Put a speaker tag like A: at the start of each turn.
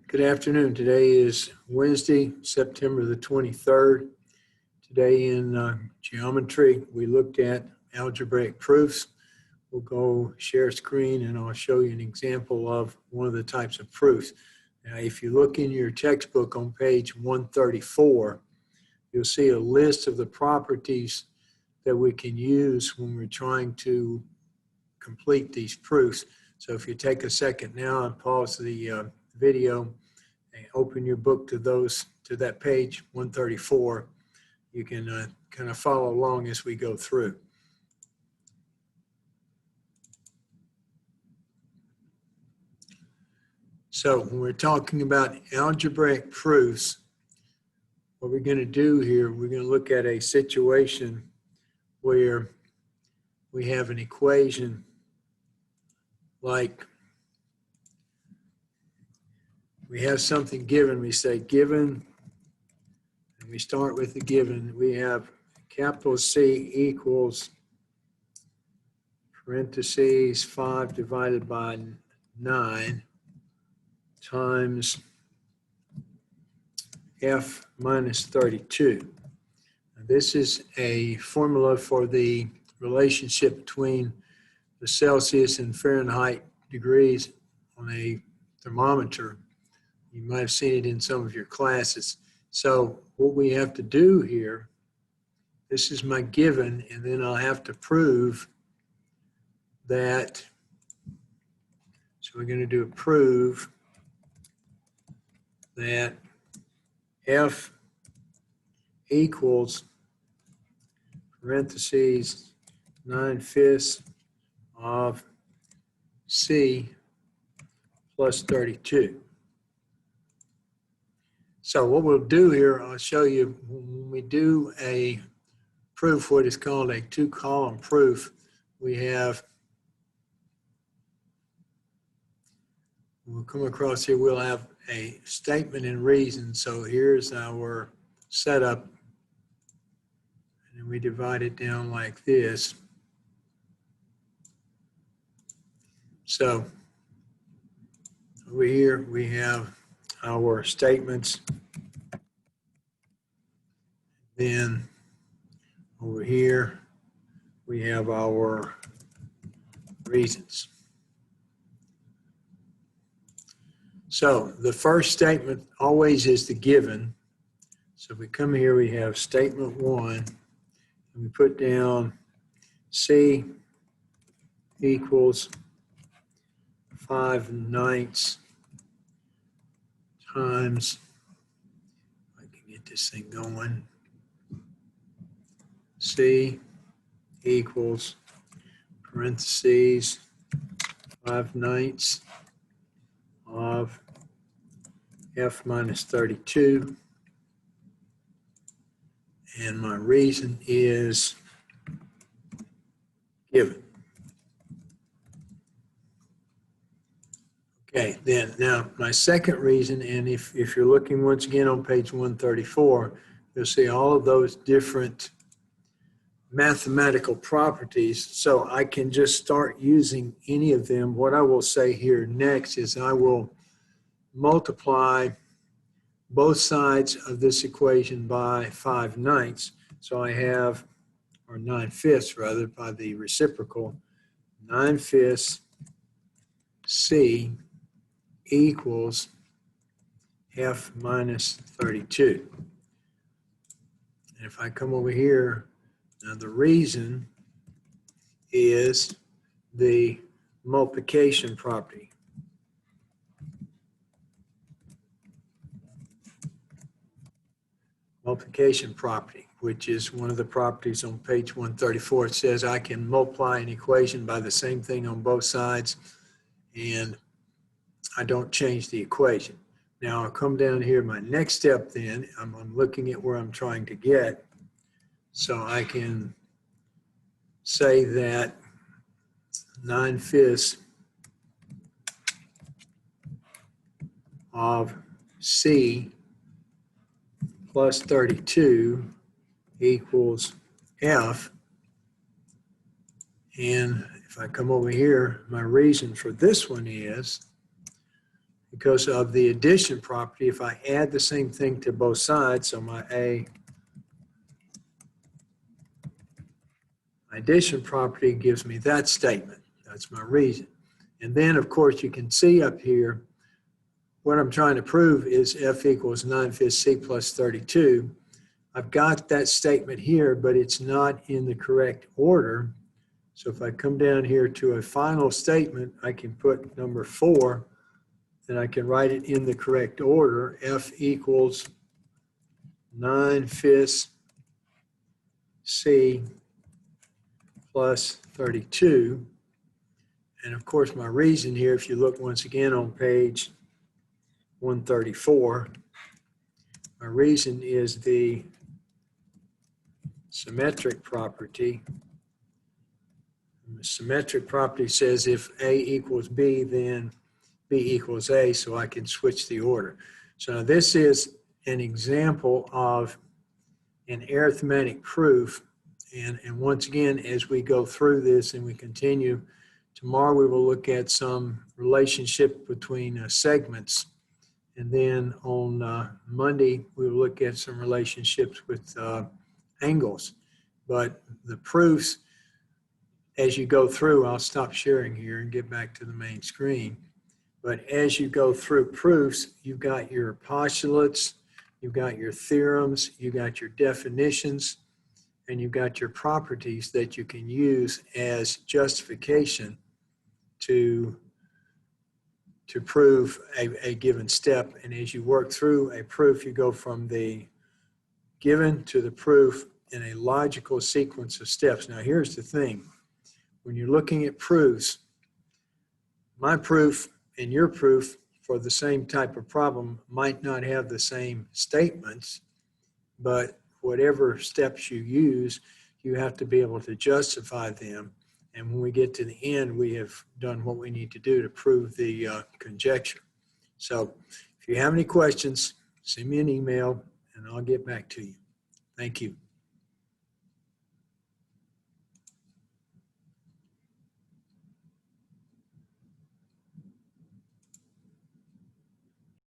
A: Good afternoon. Today is Wednesday, September the 23rd. Today in geometry, we looked at algebraic proofs. We'll go share screen and I'll show you an example of one of the types of proofs. Now, if you look in your textbook on page 134, you'll see a list of the properties that we can use when we're trying to complete these proofs. So if you take a second now and pause the video and open your book to that page 134, you can kind of follow along as we go through. So when we're talking about algebraic proofs, what we're going to do here, we're going to look at a situation where we have an equation like we have something given. We say given, and we start with the given. We have capital C equals parentheses 5 divided by 9 times F minus 32. Now, this is a formula for the relationship between the Celsius and Fahrenheit degrees on a thermometer. You might have seen it in some of your classes. So what we have to do here, this is my given, and then I'll have to prove that. So we're going to do a prove that F equals parentheses 9/5 of C plus 32. So what we'll do here, I'll show you when we do a proof, what is called a two-column proof, we'll come across here, we'll have a statement and reason. So here's our setup, and then we divide it down like this. So over here we have our statements. Then over here we have our reasons. So the first statement always is the given. So we come here, we have statement 1, and we put down C equals 5/9 times, if I can get this thing going, C equals parentheses 5/9 of F minus 32. And my reason is given. Okay, then now my second reason, and if you're looking once again on page 134, you'll see all of those different mathematical properties. So I can just start using any of them. What I will say here next is I will multiply both sides of this equation by 5/9. So I have, or 9/5 rather, by the reciprocal, 9/5 C equals F minus 32. And if I come over here, now the reason is the multiplication property. Multiplication property, which is one of the properties on page 134. It says I can multiply an equation by the same thing on both sides, and I don't change the equation. Now I'll come down here. My next step then, I'm looking at where I'm trying to get. So I can say that 9/5 of C plus 32 equals F. And if I come over here, my reason for this one is because of the addition property. If I add the same thing to both sides, so my addition property gives me that statement. That's my reason. And then, of course, you can see up here, what I'm trying to prove is F equals 9/5 C plus 32. I've got that statement here, but it's not in the correct order. So if I come down here to a final statement, I can put number 4, and I can write it in the correct order. F equals 9/5 C plus 32. And of course, my reason here, if you look once again on page 134, my reason is the symmetric property. The symmetric property says if A equals B, then B equals A, so I can switch the order. So now this is an example of an arithmetic proof. And once again, as we go through this and we continue, tomorrow we will look at some relationship between segments. And then on Monday, we will look at some relationships with angles. But the proofs, as you go through, I'll stop sharing here and get back to the main screen. But as you go through proofs, you've got your postulates, you've got your theorems, you've got your definitions, and you've got your properties that you can use as justification to prove a given step. And as you work through a proof, you go from the given to the proof in a logical sequence of steps. Now, here's the thing. When you're looking at proofs, my proof and your proof for the same type of problem might not have the same statements, but whatever steps you use, you have to be able to justify them. And when we get to the end, we have done what we need to do to prove the conjecture. So if you have any questions, send me an email and I'll get back to you. Thank you.